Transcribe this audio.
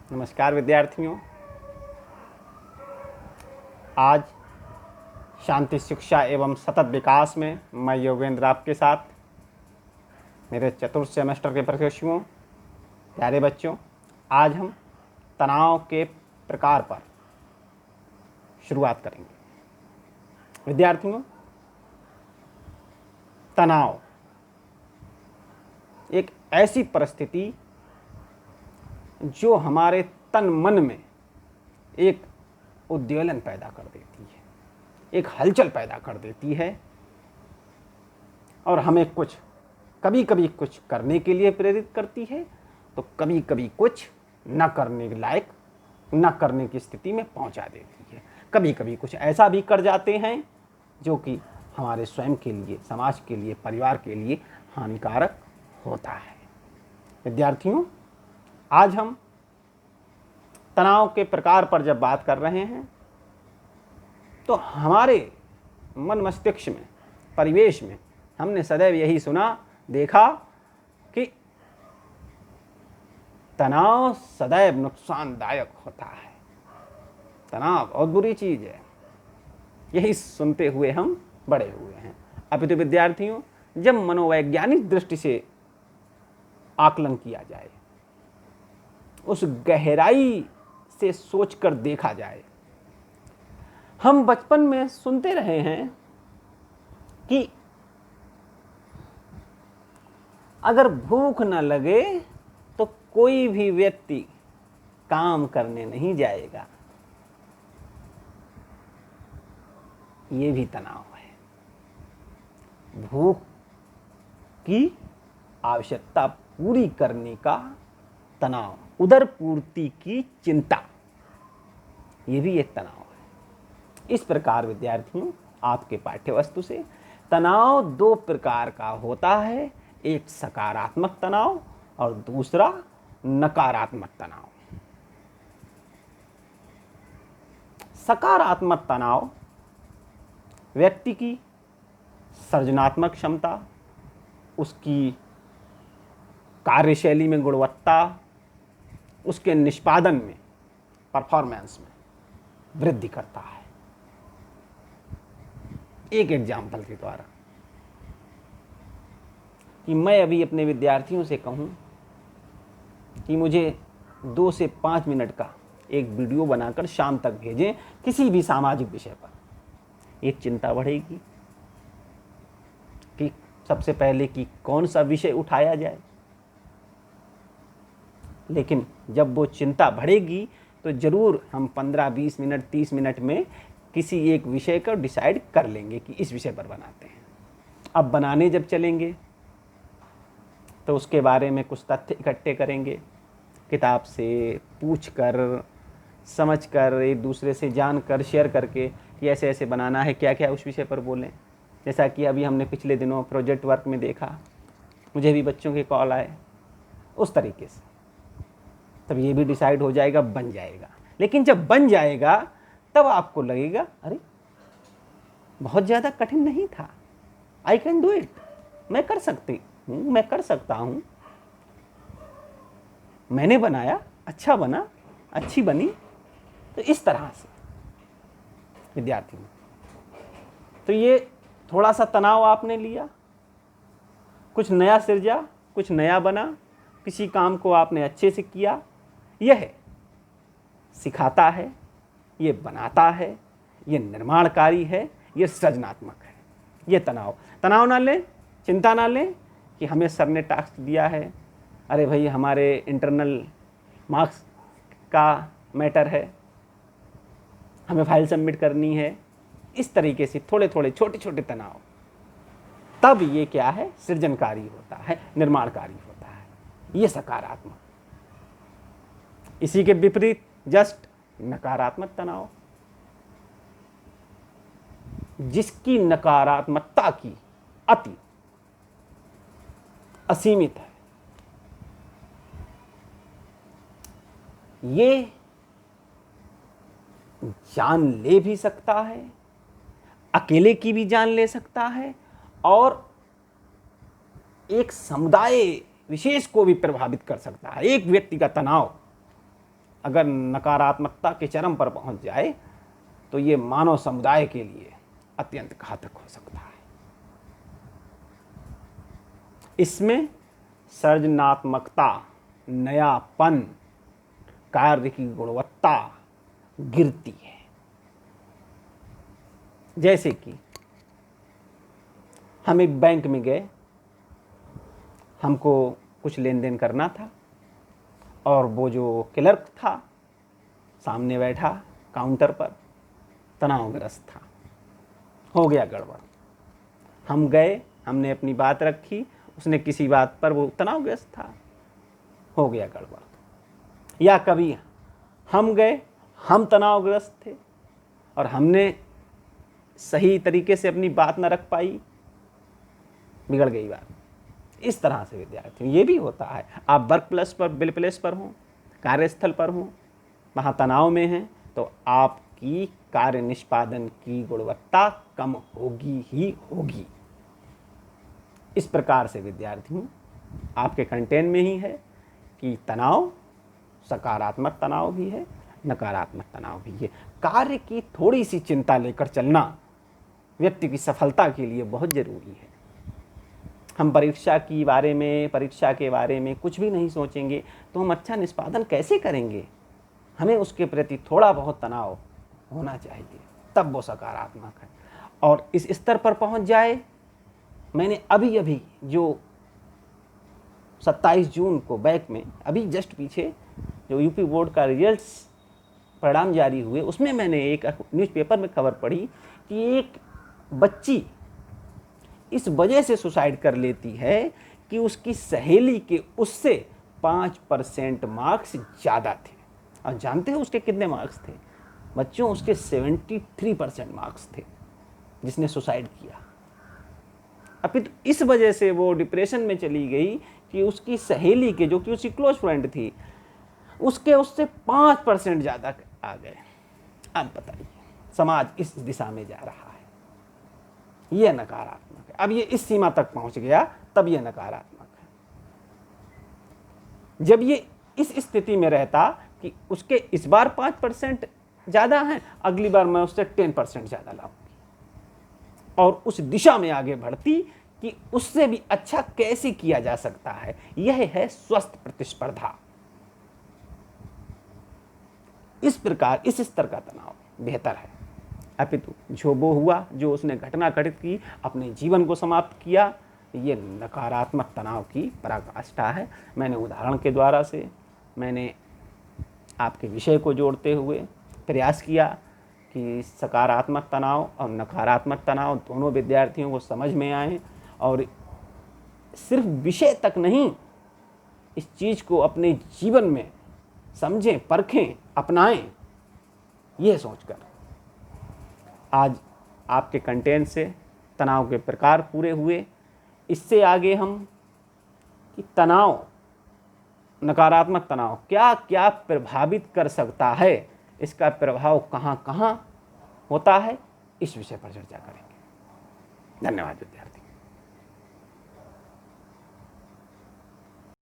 नमस्कार विद्यार्थियों। आज शांति शिक्षा एवं सतत विकास में मैं योगेंद्र आपके साथ, मेरे चतुर्थ सेमेस्टर के प्रशिक्षुओं, प्यारे बच्चों, आज हम तनाव के प्रकार पर शुरुआत करेंगे। विद्यार्थियों, तनाव एक ऐसी परिस्थिति जो हमारे तन मन में एक उद्वेलन पैदा कर देती है, एक हलचल पैदा कर देती है और हमें कभी कभी कुछ करने के लिए प्रेरित करती है, तो कभी कभी कुछ न करने लायक, न करने की स्थिति में पहुंचा देती है। कभी कभी कुछ ऐसा भी कर जाते हैं जो कि हमारे स्वयं के लिए, समाज के लिए, परिवार के लिए हानिकारक होता है। विद्यार्थियों, आज हम तनाव के प्रकार पर जब बात कर रहे हैं तो हमारे मन मस्तिष्क में, परिवेश में हमने सदैव यही सुना, देखा कि तनाव सदैव नुकसानदायक होता है। तनाव बहुत बुरी चीज है, यही सुनते हुए हम बड़े हुए हैं। अपितु विद्यार्थियों, जब मनोवैज्ञानिक दृष्टि से आकलन किया जाए, उस गहराई से सोचकर देखा जाए, हम बचपन में सुनते रहे हैं कि अगर भूख न लगे तो कोई भी व्यक्ति काम करने नहीं जाएगा। ये भी तनाव है। भूख की आवश्यकता पूरी करने का तनाव, उदर पूर्ति की चिंता, ये भी एक तनाव है। इस प्रकार विद्यार्थियों, आपके पाठ्यवस्तु से तनाव दो प्रकार का होता है, एक सकारात्मक तनाव और दूसरा नकारात्मक तनाव। सकारात्मक तनाव व्यक्ति की सृजनात्मक क्षमता, उसकी कार्यशैली में गुणवत्ता, उसके निष्पादन में, परफॉर्मेंस में वृद्धि करता है। एक एग्जाम्पल के द्वारा कि मैं अभी अपने विद्यार्थियों से कहूं कि मुझे 2 से 5 मिनट का एक वीडियो बनाकर शाम तक भेजें किसी भी सामाजिक विषय पर, एक चिंता बढ़ेगी कि सबसे पहले कि कौन सा विषय उठाया जाए। लेकिन जब वो चिंता बढ़ेगी तो जरूर हम 15, 20 मिनट, 30 मिनट में किसी एक विषय को डिसाइड कर लेंगे कि इस विषय पर बनाते हैं। अब बनाने जब चलेंगे तो उसके बारे में कुछ तथ्य इकट्ठे करेंगे, किताब से पूछकर, समझकर, एक दूसरे से जानकर, शेयर करके कि ऐसे ऐसे बनाना है, क्या क्या उस विषय पर बोलें। जैसा कि अभी हमने पिछले दिनों प्रोजेक्ट वर्क में देखा, मुझे भी बच्चों के कॉल आए, उस तरीके से तब ये भी डिसाइड हो जाएगा, बन जाएगा। लेकिन जब बन जाएगा तब आपको लगेगा अरे बहुत ज़्यादा कठिन नहीं था, आई कैन डू इट, मैं कर सकती हूँ, मैं कर सकता हूँ, मैंने बनाया, अच्छा बना, अच्छी बनी। तो इस तरह से विद्यार्थियों, तो ये थोड़ा सा तनाव आपने लिया, कुछ नया सृजा, कुछ नया बना, किसी काम को आपने अच्छे से किया। यह सिखाता है, ये बनाता है, ये निर्माणकारी है, ये सृजनात्मक है। ये तनाव ना लें, चिंता ना लें कि हमें सर ने टास्क दिया है, अरे भाई हमारे इंटरनल मार्क्स का मैटर है, हमें फाइल सबमिट करनी है। इस तरीके से थोड़े थोड़े छोटे छोटे तनाव, तब ये क्या है, सृजनकारी होता है, निर्माणकारी होता है, ये सकारात्मक। इसी के विपरीत जस्ट नकारात्मक तनाव, जिसकी नकारात्मकता की अति असीमित है, ये जान ले भी सकता है, अकेले की भी जान ले सकता है और एक समुदाय विशेष को भी प्रभावित कर सकता है। एक व्यक्ति का तनाव अगर नकारात्मकता के चरम पर पहुंच जाए तो ये मानव समुदाय के लिए अत्यंत घातक हो सकता है। इसमें सृजनात्मकता, नयापन, कार्य की गुणवत्ता गिरती है। जैसे कि हम एक बैंक में गए, हमको कुछ लेन देन करना था और वो जो क्लर्क था सामने बैठा काउंटर पर तनावग्रस्त था, हो गया गड़बड़। हम गए, हमने अपनी बात रखी, उसने किसी बात पर, वो तनावग्रस्त था, हो गया गड़बड़। या कभी हम गए, हम तनावग्रस्त थे और हमने सही तरीके से अपनी बात न रख पाई, बिगड़ गई बात। इस तरह से विद्यार्थी ये भी होता है। आप वर्क प्लेस पर, बिल प्लेस पर हों, कार्यस्थल पर हों, वहाँ तनाव में हैं तो आपकी कार्य निष्पादन की गुणवत्ता कम होगी ही होगी। इस प्रकार से विद्यार्थियों आपके कंटेंट में ही है कि तनाव सकारात्मक तनाव भी है, नकारात्मक तनाव भी है। कार्य की थोड़ी सी चिंता लेकर चलना व्यक्ति की सफलता के लिए बहुत जरूरी है। हम परीक्षा के बारे में कुछ भी नहीं सोचेंगे तो हम अच्छा निष्पादन कैसे करेंगे। हमें उसके प्रति थोड़ा बहुत तनाव होना चाहिए, तब वो सकारात्मक है। और इस स्तर पर पहुंच जाए, मैंने अभी जो 27 जून को बैक में अभी जस्ट पीछे जो यूपी बोर्ड का रिजल्ट्स परिणाम जारी हुए, उसमें मैंने एक न्यूज़पेपर में खबर पढ़ी कि एक बच्ची इस वजह से सुसाइड कर लेती है कि उसकी सहेली के उससे 5% मार्क्स ज़्यादा थे। और जानते हो उसके कितने मार्क्स थे बच्चों? उसके 73% मार्क्स थे जिसने सुसाइड किया। अब फिर इस वजह से वो डिप्रेशन में चली गई कि उसकी सहेली के, जो कि उसकी क्लोज फ्रेंड थी, उससे 5% ज़्यादा आ गए। अब बताइए समाज इस दिशा में जा रहा है, यह नकारात्मक है। अब ये इस सीमा तक पहुंच गया तब यह नकारात्मक है। जब ये इस स्थिति में रहता कि उसके इस बार 5% ज़्यादा हैं, अगली बार मैं उससे 10% ज़्यादा लाऊंगी, और उस दिशा में आगे बढ़ती कि उससे भी अच्छा कैसे किया जा सकता है। यह है स्वस्थ प्रतिस्पर्धा। इस प्रकार इस स्तर का तनाव बेहतर है। अपितु जो वो हुआ, जो उसने घटना घटित की, अपने जीवन को समाप्त किया, ये नकारात्मक तनाव की पराकाष्ठा है। मैंने उदाहरण के द्वारा से मैंने आपके विषय को जोड़ते हुए प्रयास किया कि सकारात्मक तनाव और नकारात्मक तनाव दोनों विद्यार्थियों को समझ में आए, और सिर्फ विषय तक नहीं, इस चीज़ को अपने जीवन में समझें, परखें, अपनाएं, ये सोचकर आज आपके कंटेंट से तनाव के प्रकार पूरे हुए। इससे आगे हम कि तनाव, नकारात्मक तनाव क्या क्या प्रभावित कर सकता है, इसका प्रभाव कहाँ कहाँ होता है, इस विषय पर चर्चा करेंगे। धन्यवाद विद्यार्थी।